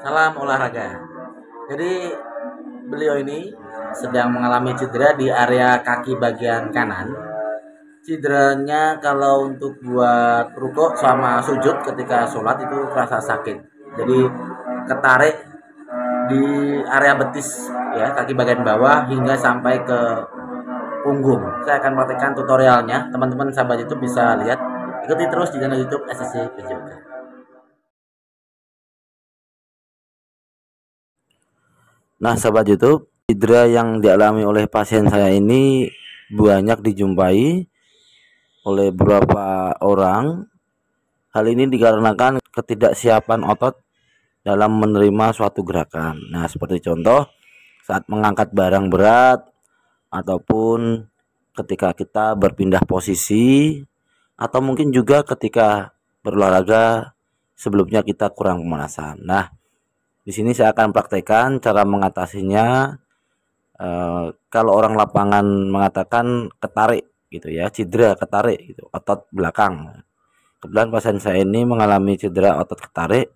Salam olahraga. Jadi beliau ini sedang mengalami cedera di area kaki bagian kanan. Cederanya kalau untuk buat rukuk sama sujud ketika sholat itu terasa sakit. Jadi ketarik di area betis ya, kaki bagian bawah hingga sampai ke punggung. Saya akan praktekkan tutorialnya. Teman-teman sahabat YouTube bisa lihat. Ikuti terus di channel YouTube SSC Pejoka. Nah, sahabat YouTube, cedera yang dialami oleh pasien saya ini banyak dijumpai oleh beberapa orang. Hal ini dikarenakan ketidaksiapan otot dalam menerima suatu gerakan. Nah, seperti contoh saat mengangkat barang berat ataupun ketika kita berpindah posisi atau mungkin juga ketika berolahraga sebelumnya kita kurang pemanasan. Nah, di sini saya akan praktekkan cara mengatasinya. Kalau orang lapangan mengatakan ketarik gitu ya, cedera ketarik gitu, otot belakang. Kebetulan pasien saya ini mengalami cedera otot ketarik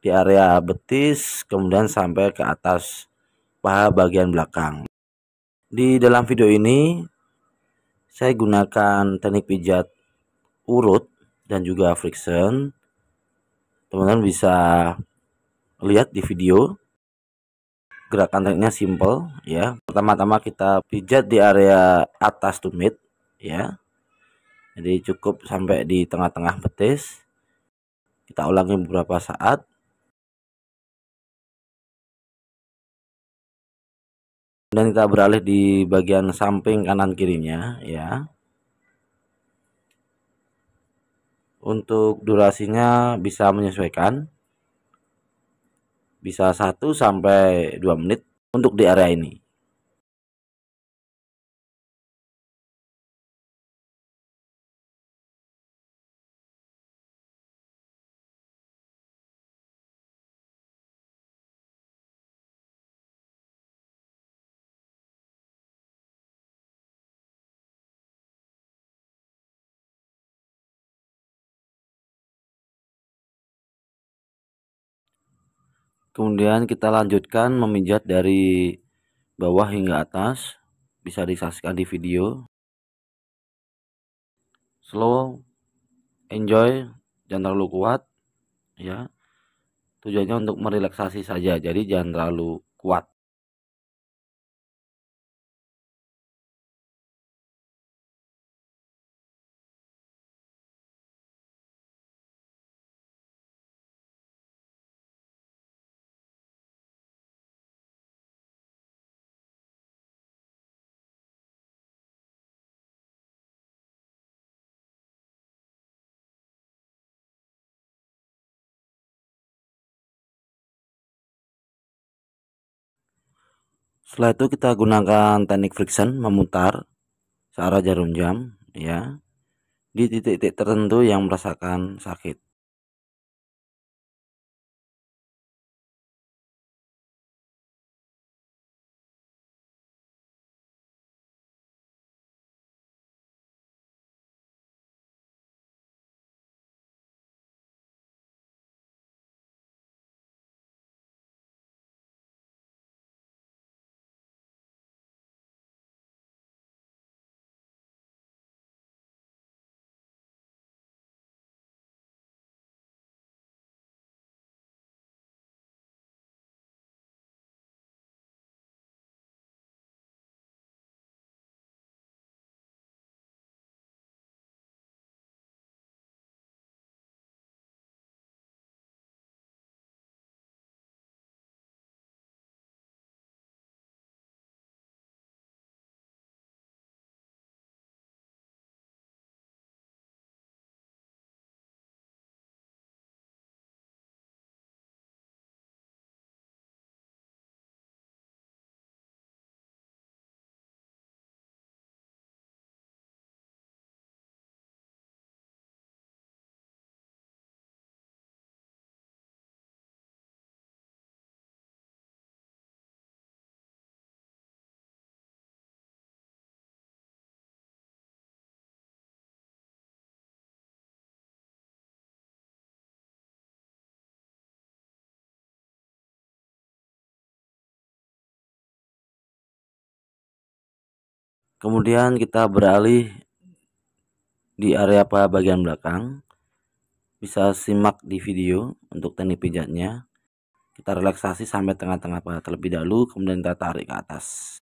di area betis, kemudian sampai ke atas paha bagian belakang. Di dalam video ini saya gunakan teknik pijat urut dan juga friction. Teman-teman bisa lihat di video. Gerakan tekniknya simple ya. Pertama-tama kita pijat di area atas tumit ya. Jadi cukup sampai di tengah-tengah betis. Kita ulangi beberapa saat. Dan kita beralih di bagian samping kanan kirinya ya. Untuk durasinya bisa menyesuaikan. Bisa 1 sampai 2 menit untuk di area ini. Kemudian kita lanjutkan memijat dari bawah hingga atas. Bisa disaksikan di video. Slow, enjoy, jangan terlalu kuat ya. Tujuannya untuk merelaksasi saja, jadi jangan terlalu kuat. Setelah itu kita gunakan teknik friction memutar searah jarum jam ya di titik-titik tertentu yang merasakan sakit. Kemudian kita beralih di area paha bagian belakang. Bisa simak di video untuk teknik pijatnya. Kita relaksasi sampai tengah-tengah paha terlebih dahulu, kemudian kita tarik ke atas.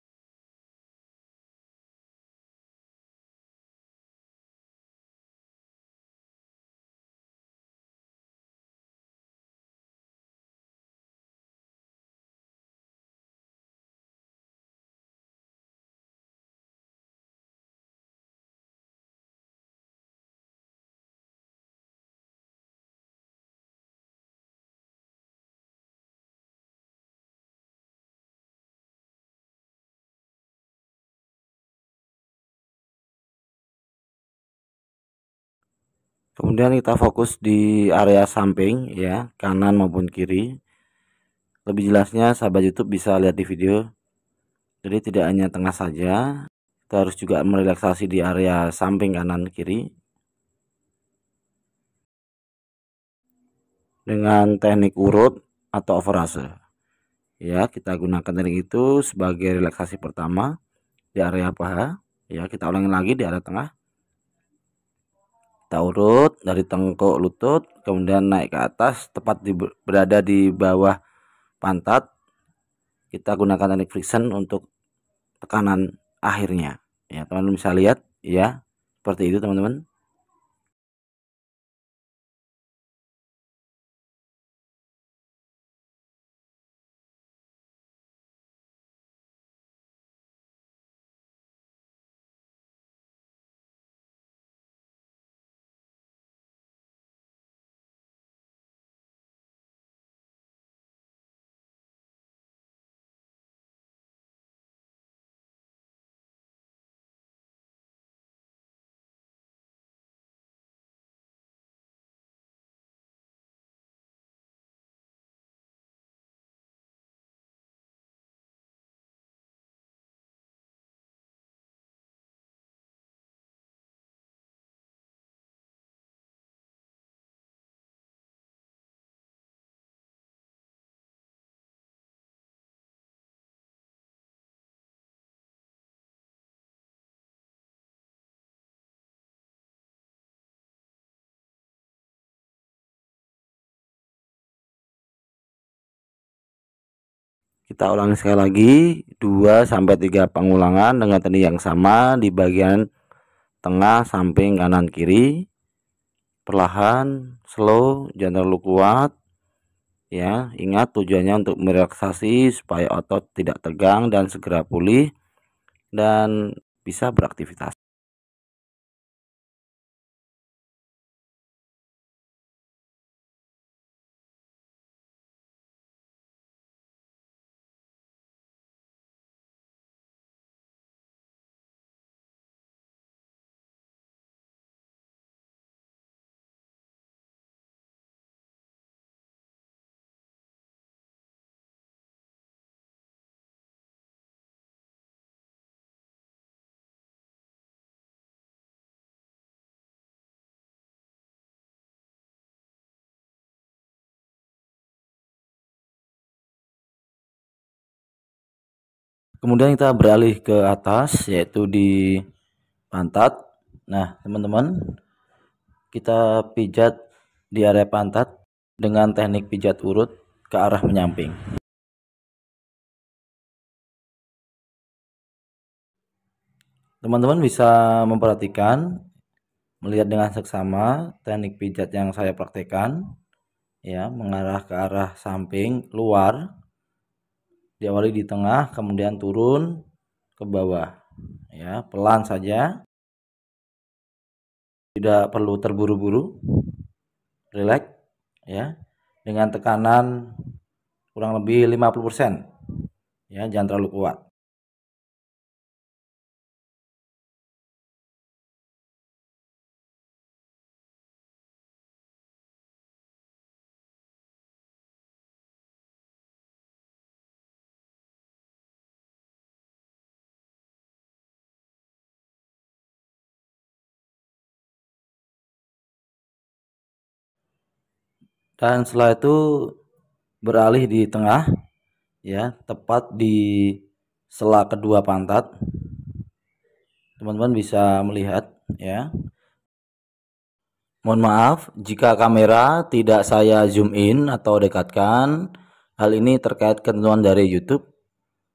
Kemudian kita fokus di area samping ya, kanan maupun kiri. Lebih jelasnya sahabat YouTube bisa lihat di video. Jadi tidak hanya tengah saja, kita harus juga merelaksasi di area samping kanan kiri dengan teknik urut atau overase. Ya, kita gunakan teknik itu sebagai relaksasi pertama di area paha. Ya, kita ulangi lagi di area tengah. Kita urut dari tengkuk lutut, kemudian naik ke atas, tepat berada di bawah pantat. Kita gunakan teknik friction untuk tekanan akhirnya. Ya, teman-teman bisa lihat ya, seperti itu teman-teman. Kita ulangi sekali lagi 2-3 pengulangan dengan teknik yang sama di bagian tengah, samping, kanan, kiri. Perlahan, slow, jangan terlalu kuat. Ya, ingat tujuannya untuk merelaksasi supaya otot tidak tegang dan segera pulih dan bisa beraktivitas. Kemudian kita beralih ke atas, yaitu di pantat. Nah, teman-teman, kita pijat di area pantat dengan teknik pijat urut ke arah menyamping. Teman-teman bisa memperhatikan, melihat dengan seksama teknik pijat yang saya praktekkan, ya, mengarah ke arah samping luar, diawali di tengah, kemudian turun ke bawah, ya, pelan saja, tidak perlu terburu-buru, relax, ya, dengan tekanan kurang lebih 50%, ya, jangan terlalu kuat. Dan setelah itu beralih di tengah, ya, tepat di sela kedua pantat. Teman-teman bisa melihat ya. Mohon maaf jika kamera tidak saya zoom in atau dekatkan. Hal ini terkait ketentuan dari YouTube,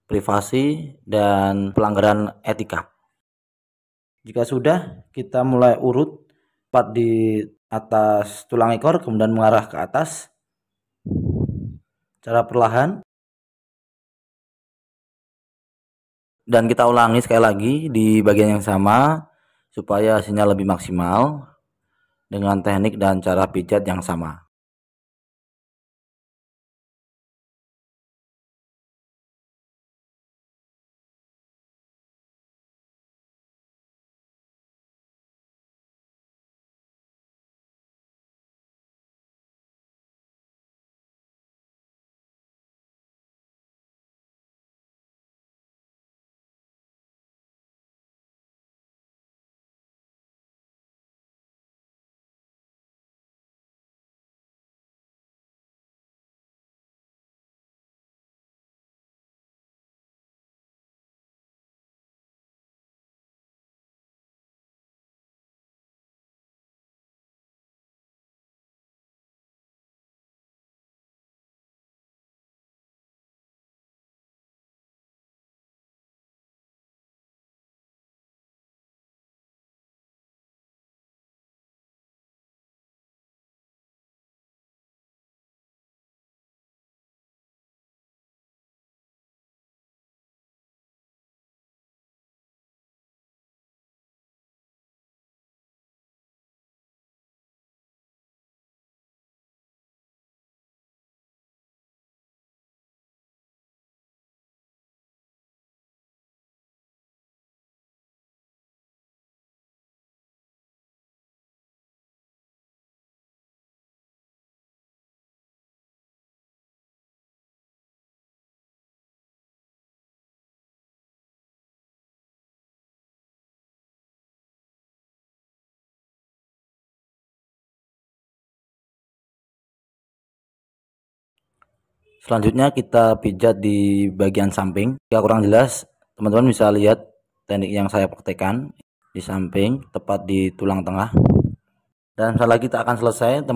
privasi, dan pelanggaran etika. Jika sudah, kita mulai urut tepat di atas tulang ekor, kemudian mengarah ke atas secara perlahan. Dan kita ulangi sekali lagi di bagian yang sama supaya hasilnya lebih maksimal dengan teknik dan cara pijat yang sama. Selanjutnya kita pijat di bagian samping. Jika kurang jelas, teman-teman bisa lihat teknik yang saya praktekkan di samping, tepat di tulang tengah. Dan setelah kita akan selesai, teman